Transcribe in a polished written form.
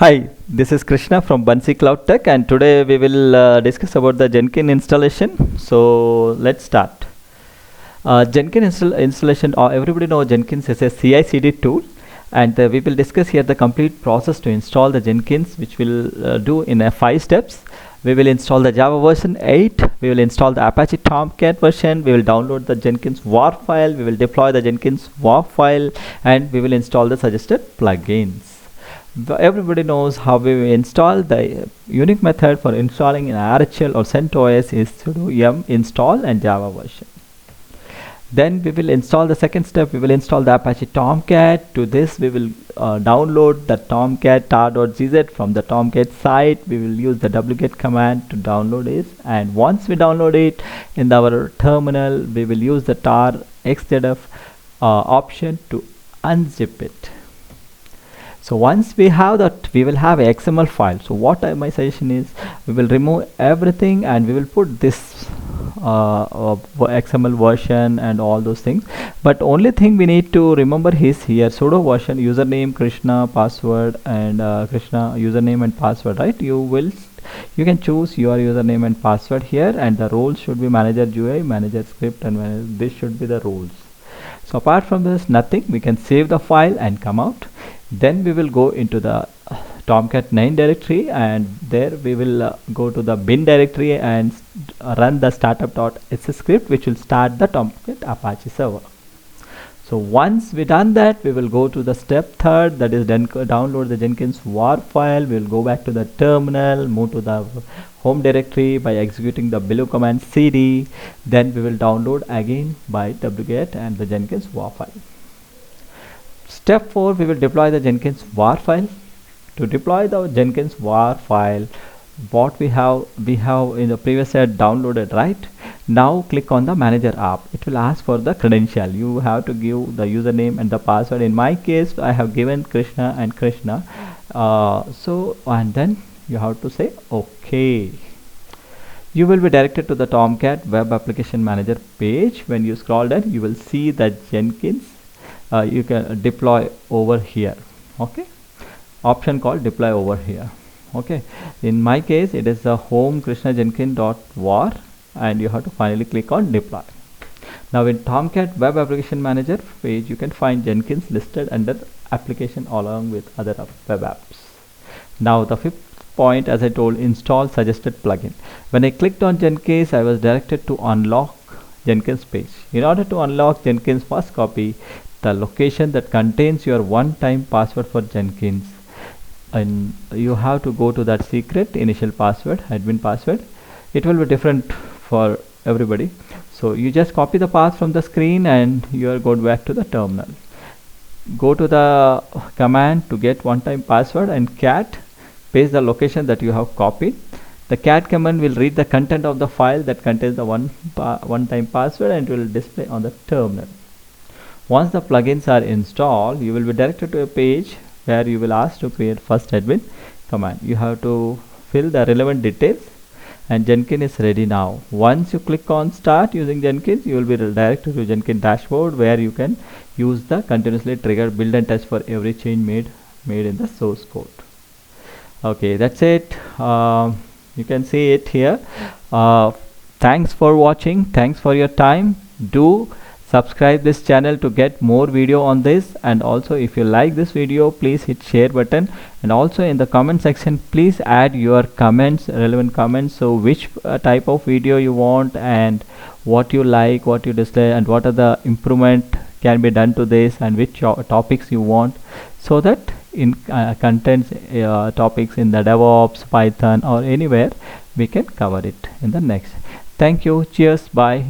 Hi, this is Krishna from BansiCloudTech, and today we will discuss about the Jenkins installation. So let's start. Jenkins installation. Everybody know Jenkins is a CI/CD tool, and we will discuss here the complete process to install the Jenkins, which we'll do in 5 steps. We will install the Java version 8. We will install the Apache Tomcat version. We will download the Jenkins WAR file. We will deploy the Jenkins WAR file, and we will install the suggested plugins. Everybody knows how we install. The unique method for installing in RHEL or CentOS is sudo yum install and Java version. Then we will install the second step. We will install the Apache Tomcat. To this we will download the Tomcat tar.gz from the Tomcat site. We will use the wget command to download it, and once we download it in our terminal, we will use the tar xzf option to unzip it. So once we have that, we will have a XML file. So what my suggestion is, we will remove everything and we will put this XML version and all those things. But only thing we need to remember is here sudo version, username Krishna, password, and Krishna username and password, right? You can choose your username and password here, and the roles should be manager GUI, manager script, and this should be the roles. So apart from this, nothing. We can save the file and come out. Then we will go into the Tomcat 9 directory, and there we will go to the bin directory and run the startup.sh script, which will start the Tomcat Apache server. So once we done that, we will go to the step 3rd, that is then download the Jenkins WAR file. We will go back to the terminal, move to the home directory by executing the below command cd. Then we will download again by wget and the Jenkins WAR file. Step 4, we will deploy the Jenkins WAR file. To deploy the Jenkins WAR file, what we have in the previous slide downloaded, right? Now click on the manager app. It will ask for the credential. You have to give the username and the password. In my case, I have given Krishna and Krishna. And then you have to say OK. You will be directed to the Tomcat web application manager page. When you scroll down, you will see that Jenkins you can deploy over here. Okay, option called deploy over here. Okay, in my case it is the home Krishna Jenkins.war, and you have to finally click on deploy. Now in Tomcat web application manager page, you can find Jenkins listed under application along with other web apps. Now the 5th point, as I told, install suggested plugin. When I clicked on Jenkins, I was directed to unlock Jenkins page. In order to unlock Jenkins, first copy the location that contains your one-time password for Jenkins, and you have to go to that secret initial password, admin password. It will be different for everybody, so you just copy the path from the screen and you are going back to the terminal. Go to the command to get one-time password and cat paste the location that you have copied. The cat command will read the content of the file that contains the one-time password and will display on the terminal. Once the plugins are installed, you will be directed to a page where you will ask to create first admin command. You have to fill the relevant details, and Jenkins is ready now. Once you click on start using Jenkins, you will be redirected to Jenkins dashboard, where you can use the continuously triggered build and test for every change made in the source code. Okay, that's it. You can see it here. Thanks for watching. Thanks for your time. Do subscribe this channel to get more video on this, and also if you like this video, please hit share button, and also in the comment section please add your comments, relevant comments. So which type of video you want, and what you like, what you dislike, and what are the improvement can be done to this, and which topics you want, so that in contents topics in the DevOps, Python, or anywhere, we can cover it in the next. Thank you. Cheers. Bye.